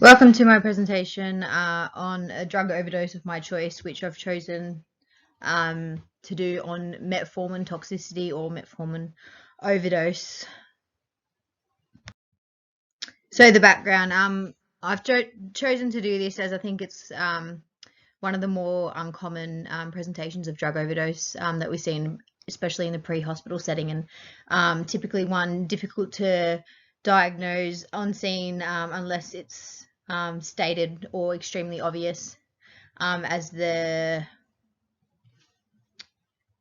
Welcome to my presentation on a drug overdose of my choice, which I've chosen to do on metformin toxicity or metformin overdose. So the background, I've chosen to do this as I think it's one of the more uncommon presentations of drug overdose that we see, especially in the pre-hospital setting, and typically one difficult to diagnose on scene unless it's stated or extremely obvious, as the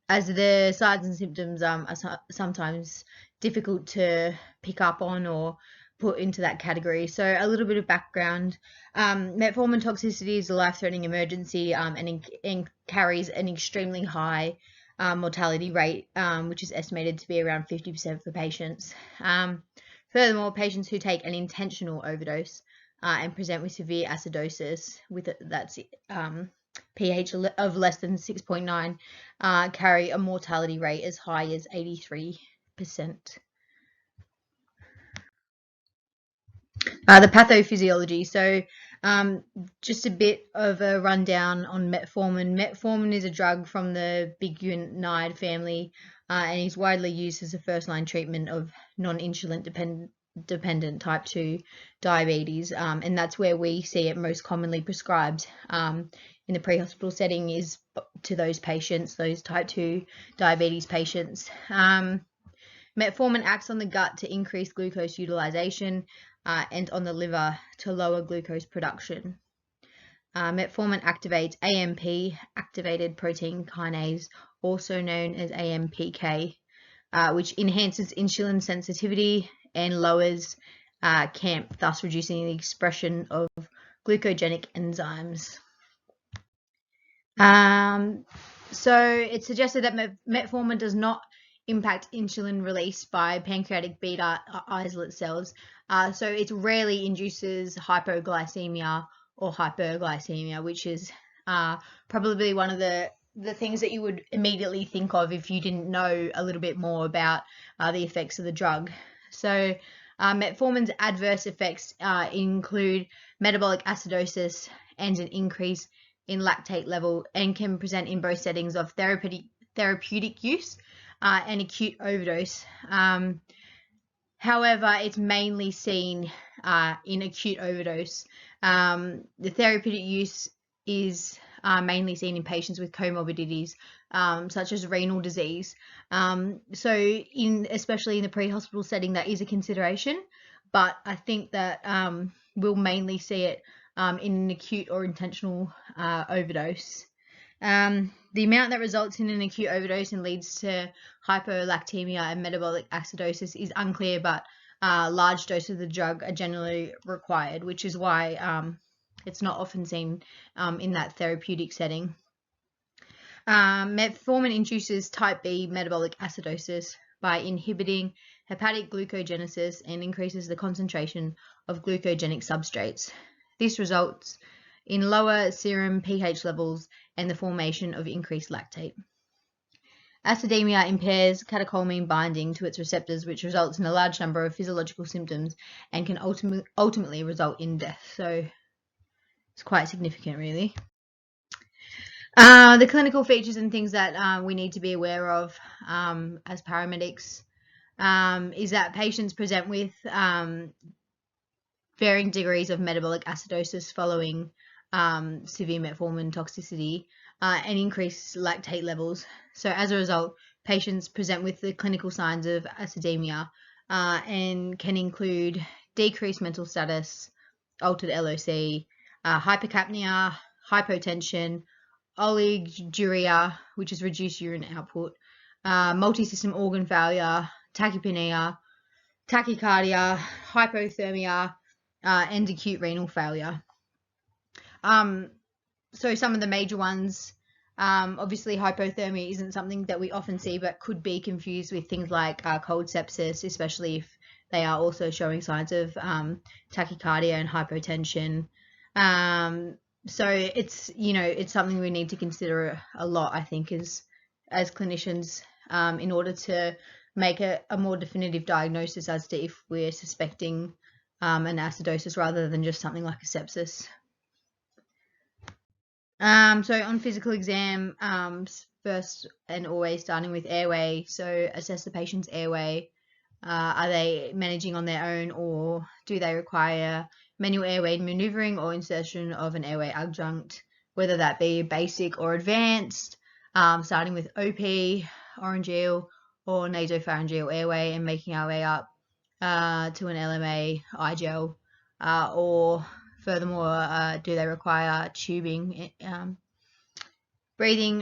signs and symptoms are sometimes difficult to pick up on or put into that category. So a little bit of background. Metformin toxicity is a life-threatening emergency and carries an extremely high mortality rate, which is estimated to be around 50% for patients. Furthermore, patients who take an intentional overdose and present with severe acidosis, that's pH of less than 6.9, carry a mortality rate as high as 83%. The pathophysiology. So just a bit of a rundown on metformin. Metformin is a drug from the biguanide family and is widely used as a first-line treatment of non-insulin dependent type 2 diabetes, and that's where we see it most commonly prescribed in the pre-hospital setting, is to those patients, those type 2 diabetes patients. Metformin acts on the gut to increase glucose utilization and on the liver to lower glucose production. Metformin activates AMP, activated protein kinase, also known as AMPK, which enhances insulin sensitivity and lowers CAMP, thus reducing the expression of glucogenic enzymes. So it's suggested that metformin does not impact insulin release by pancreatic beta islet cells. So it rarely induces hypoglycemia or hyperglycemia, which is probably one of the things that you would immediately think of if you didn't know a little bit more about the effects of the drug. So metformin's adverse effects include metabolic acidosis and an increase in lactate level, and can present in both settings of therapeutic use and acute overdose. However, it's mainly seen in acute overdose. The therapeutic use is mainly seen in patients with comorbidities such as renal disease. So especially in the pre-hospital setting, that is a consideration, but I think that we'll mainly see it in an acute or intentional overdose. The amount that results in an acute overdose and leads to hypolactemia and metabolic acidosis is unclear, but large doses of the drug are generally required, which is why it's not often seen in that therapeutic setting. Metformin induces type B metabolic acidosis by inhibiting hepatic glucogenesis and increases the concentration of glucogenic substrates. This results in lower serum pH levels and the formation of increased lactate. Acidemia impairs catecholamine binding to its receptors, which results in a large number of physiological symptoms and can ultimately result in death. So it's quite significant, really. The clinical features and things that we need to be aware of as paramedics is that patients present with varying degrees of metabolic acidosis following severe metformin toxicity and increased lactate levels. So as a result, patients present with the clinical signs of acidemia and can include decreased mental status, altered LOC, hypercapnia, hypotension, oliguria, which is reduced urine output, multi-system organ failure, tachypnea, tachycardia, hypothermia, and acute renal failure. So some of the major ones, obviously hypothermia isn't something that we often see, but could be confused with things like cold sepsis, especially if they are also showing signs of tachycardia and hypotension. So it's, it's something we need to consider a lot, I think, as clinicians, in order to make a more definitive diagnosis as to if we're suspecting an acidosis rather than just something like a sepsis. So on physical exam, first and always starting with airway. So assess the patient's airway. Are they managing on their own, or do they require manual airway maneuvering or insertion of an airway adjunct, whether that be basic or advanced, starting with OP, orangeal, or nasopharyngeal airway and making our way up to an LMA, iGel, or furthermore, do they require tubing? Breathing,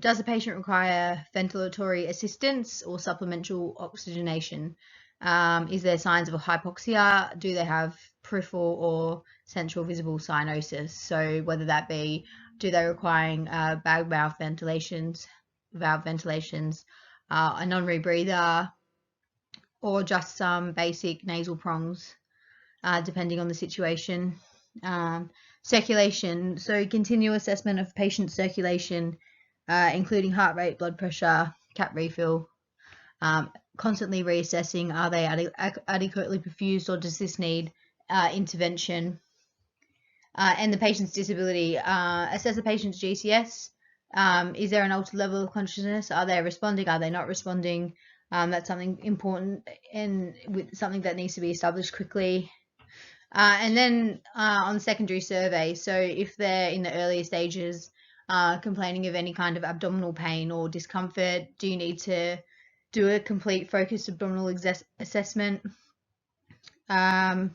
does the patient require ventilatory assistance or supplemental oxygenation? Is there signs of a hypoxia? Do they have peripheral or central visible cyanosis? So whether that be, do they requiring bag valve ventilations, a non-rebreather, or just some basic nasal prongs, depending on the situation. Circulation, so continual assessment of patient circulation, including heart rate, blood pressure, cap refill, constantly reassessing, are they adequately perfused, or does this need intervention? And the patient's disability, assess the patient's GCS. Is there an altered level of consciousness? Are they responding? Are they not responding? That's something important and with something that needs to be established quickly. And then on the secondary survey, so if they're in the earlier stages, complaining of any kind of abdominal pain or discomfort, do you need to do a complete focused abdominal assessment? Or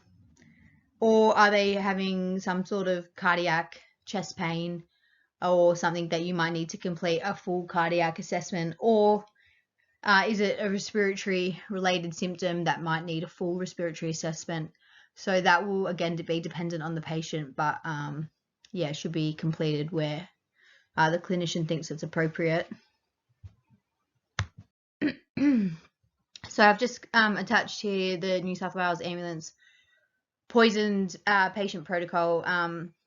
are they having some sort of cardiac chest pain or something that you might need to complete a full cardiac assessment? Or is it a respiratory related symptom that might need a full respiratory assessment? So that will again be dependent on the patient, but yeah, should be completed where the clinician thinks it's appropriate. So I've just attached here the New South Wales Ambulance poisoned patient protocol.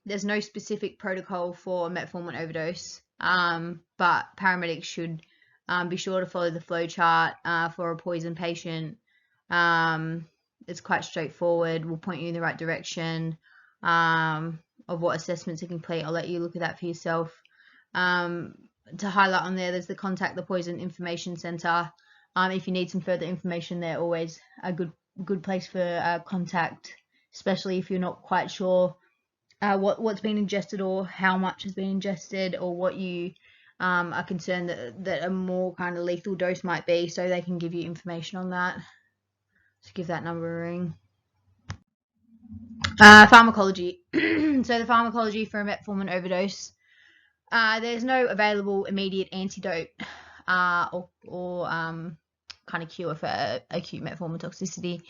There's no specific protocol for metformin overdose, but paramedics should be sure to follow the flow chart for a poisoned patient. It's quite straightforward. We'll point you in the right direction of what assessments to complete. I'll let you look at that for yourself. To highlight on there's the Contact the Poison Information Centre. If you need some further information, they're always a good place for contact, especially if you're not quite sure what's been ingested or how much has been ingested, or what you are concerned that a more kind of lethal dose might be, so they can give you information on that. So give that number a ring. Pharmacology. So the pharmacology for a metformin overdose. There's no available immediate antidote or kind of cure for acute metformin toxicity.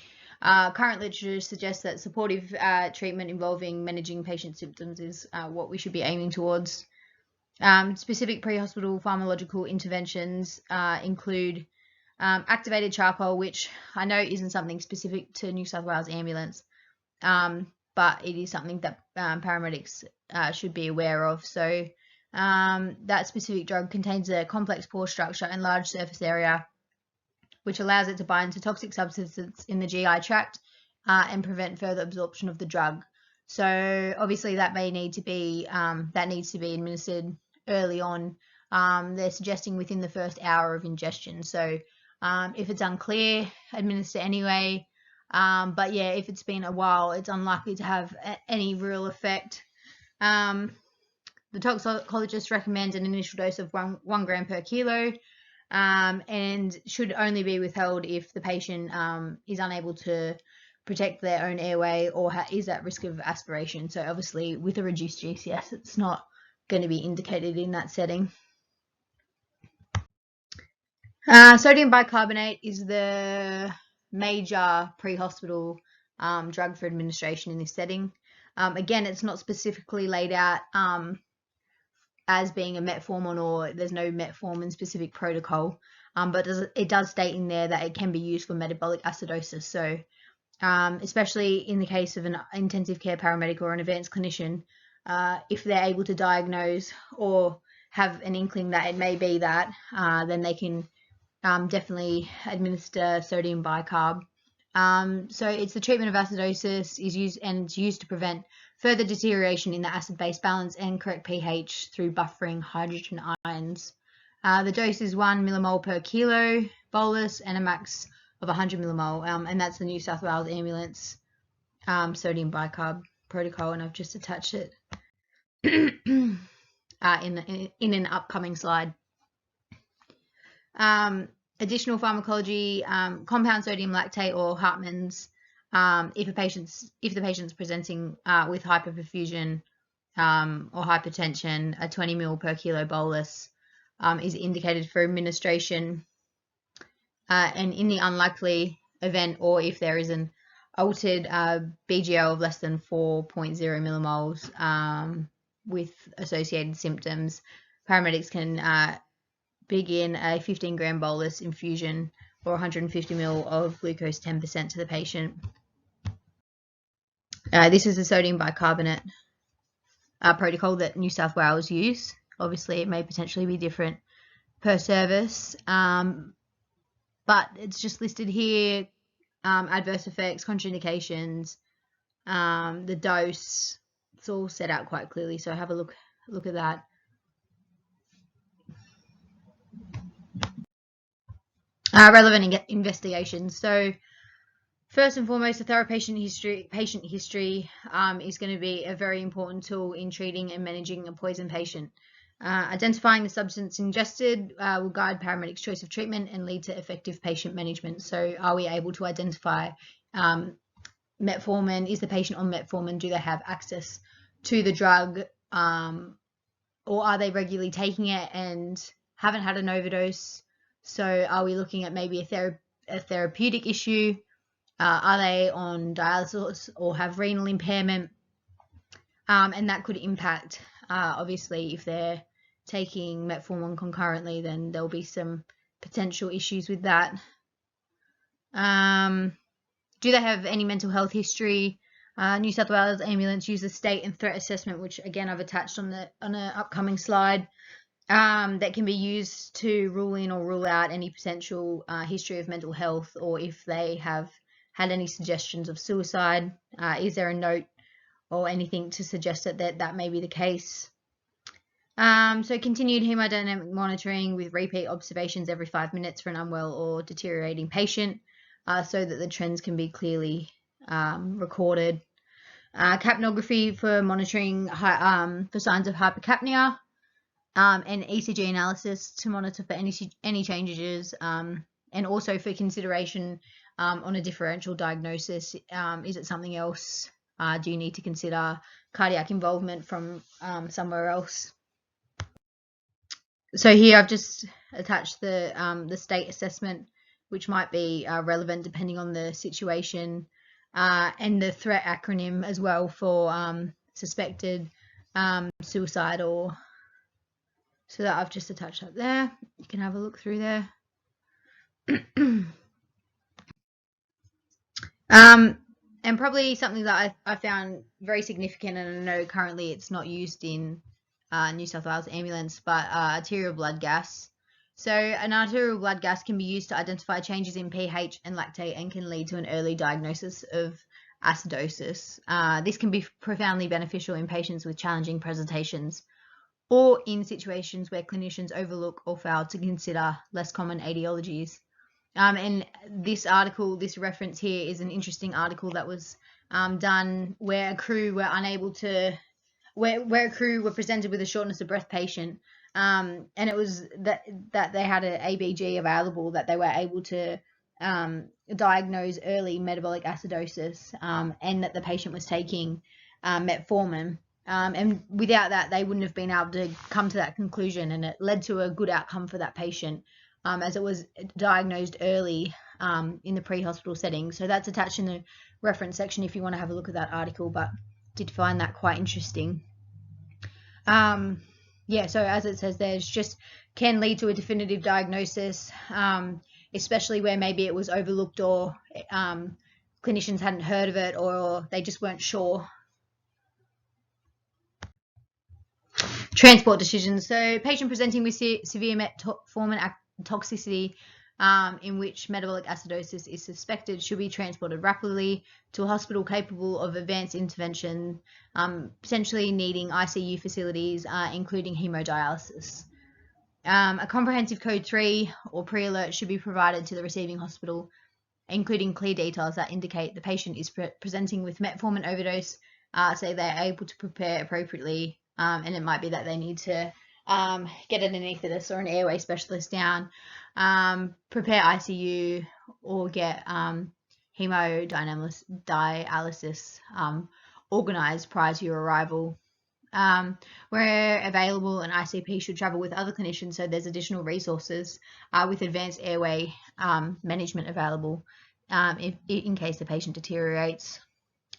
Current literature suggests that supportive treatment involving managing patient symptoms is what we should be aiming towards. Specific pre-hospital pharmacological interventions include activated charcoal, which I know isn't something specific to New South Wales Ambulance, but it is something that paramedics should be aware of. So that specific drug contains a complex pore structure and large surface area, which allows it to bind to toxic substances in the GI tract and prevent further absorption of the drug. So obviously that may need to be needs to be administered early on. They're suggesting within the first hour of ingestion. So if it's unclear, administer anyway. But yeah, if it's been a while, it's unlikely to have any real effect. The toxicologist recommends an initial dose of 1 gram per kilo, and should only be withheld if the patient is unable to protect their own airway or is at risk of aspiration. So obviously with a reduced GCS, it's not going to be indicated in that setting. Sodium bicarbonate is the major pre-hospital drug for administration in this setting. Again, it's not specifically laid out as being a metformin, or there's no metformin specific protocol, but it does state in there that it can be used for metabolic acidosis. So especially in the case of an intensive care paramedic or an advanced clinician, if they're able to diagnose or have an inkling that it may be that, then they can definitely administer sodium bicarb So it's the treatment of acidosis is used and it's used to prevent further deterioration in the acid-base balance and correct pH through buffering hydrogen ions. The dose is 1 millimole per kilo bolus and a max of 100 millimole, and that's the New South Wales Ambulance sodium bicarb protocol, and I've just attached it in an upcoming slide. Additional pharmacology, compound sodium lactate or Hartmann's, if the patient's presenting with hyperperfusion or hypertension, a 20 ml per kilo bolus is indicated for administration, and in the unlikely event or if there is an altered BGO of less than 4.0 millimoles with associated symptoms, paramedics can begin a 15-gram bolus infusion or 150 ml of glucose 10% to the patient. This is the sodium bicarbonate protocol that New South Wales use. Obviously, it may potentially be different per service, but it's just listed here, adverse effects, contraindications, the dose. It's all set out quite clearly, so have a look at that. Relevant investigations. So first and foremost, a thorough patient history is going to be a very important tool in treating and managing a poison patient. Identifying the substance ingested will guide paramedics' choice of treatment and lead to effective patient management. So are we able to identify metformin? Is the patient on metformin? Do they have access to the drug? Or are they regularly taking it and haven't had an overdose? So are we looking at maybe a therapeutic issue? Are they on dialysis or have renal impairment? And that could impact, obviously, if they're taking metformin concurrently, then there'll be some potential issues with that. Do they have any mental health history? New South Wales Ambulance uses state and threat assessment, which again I've attached on an upcoming slide. That can be used to rule in or rule out any potential history of mental health, or if they have had any suggestions of suicide. Is there a note or anything to suggest that may be the case? So continued hemodynamic monitoring with repeat observations every 5 minutes for an unwell or deteriorating patient, so that the trends can be clearly recorded. Capnography for monitoring for signs of hypercapnia. And ECG analysis to monitor for any changes, and also for consideration on a differential diagnosis. Is it something else? Do you need to consider cardiac involvement from somewhere else? So here I've just attached the state assessment, which might be relevant depending on the situation, and the threat acronym as well for suspected suicide or. So that I've just attached up there. You can have a look through there. And probably something that I found very significant, and I know currently it's not used in New South Wales Ambulance, but arterial blood gas. So an arterial blood gas can be used to identify changes in pH and lactate and can lead to an early diagnosis of acidosis. This can be profoundly beneficial in patients with challenging presentations, or in situations where clinicians overlook or fail to consider less common etiologies. And this reference here is an interesting article that was done where a crew were unable to, where a crew were presented with a shortness of breath patient, and it was that they had an ABG available, that they were able to diagnose early metabolic acidosis, and that the patient was taking metformin. And without that, they wouldn't have been able to come to that conclusion, and it led to a good outcome for that patient, as it was diagnosed early in the pre-hospital setting. So that's attached in the reference section if you want to have a look at that article, but did find that quite interesting. Yeah, so as it says, there's just can lead to a definitive diagnosis, especially where maybe it was overlooked or clinicians hadn't heard of it, or they just weren't sure. Transport decisions. So patient presenting with severe metformin toxicity in which metabolic acidosis is suspected should be transported rapidly to a hospital capable of advanced intervention, potentially needing ICU facilities, including hemodialysis. A comprehensive code 3 or pre-alert should be provided to the receiving hospital, including clear details that indicate the patient is presenting with metformin overdose, so they're able to prepare appropriately, and it might be that they need to get an anaesthetist or an airway specialist down, prepare ICU, or get hemodialysis organised prior to your arrival. Where available, an ICP should travel with other clinicians, so there's additional resources with advanced airway management available in case the patient deteriorates.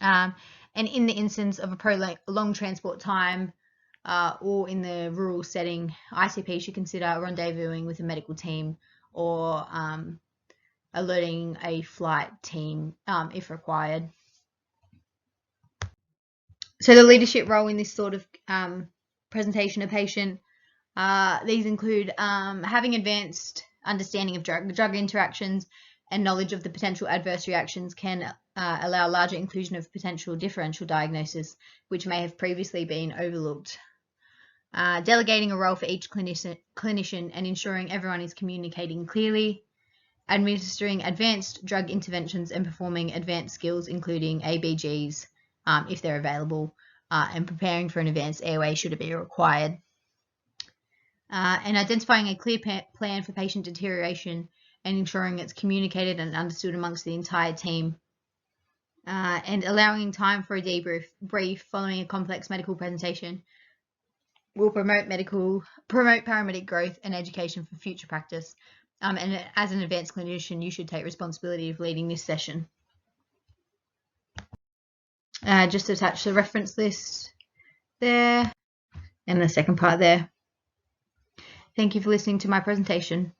And in the instance of a prolonged transport time or in the rural setting, ICP should consider rendezvousing with a medical team or alerting a flight team if required. So the leadership role in this sort of presentation of patient, these include having advanced understanding of drug interactions and knowledge of the potential adverse reactions can allow larger inclusion of potential differential diagnosis, which may have previously been overlooked. Delegating a role for each clinician and ensuring everyone is communicating clearly. Administering advanced drug interventions and performing advanced skills, including ABGs, if they're available, and preparing for an advanced airway should it be required. And identifying a clear plan for patient deterioration and ensuring it's communicated and understood amongst the entire team. And allowing time for a debrief following a complex medical presentation will promote paramedic growth and education for future practice. And as an advanced clinician, you should take responsibility of leading this session. Just attach the reference list there and the second part there. Thank you for listening to my presentation.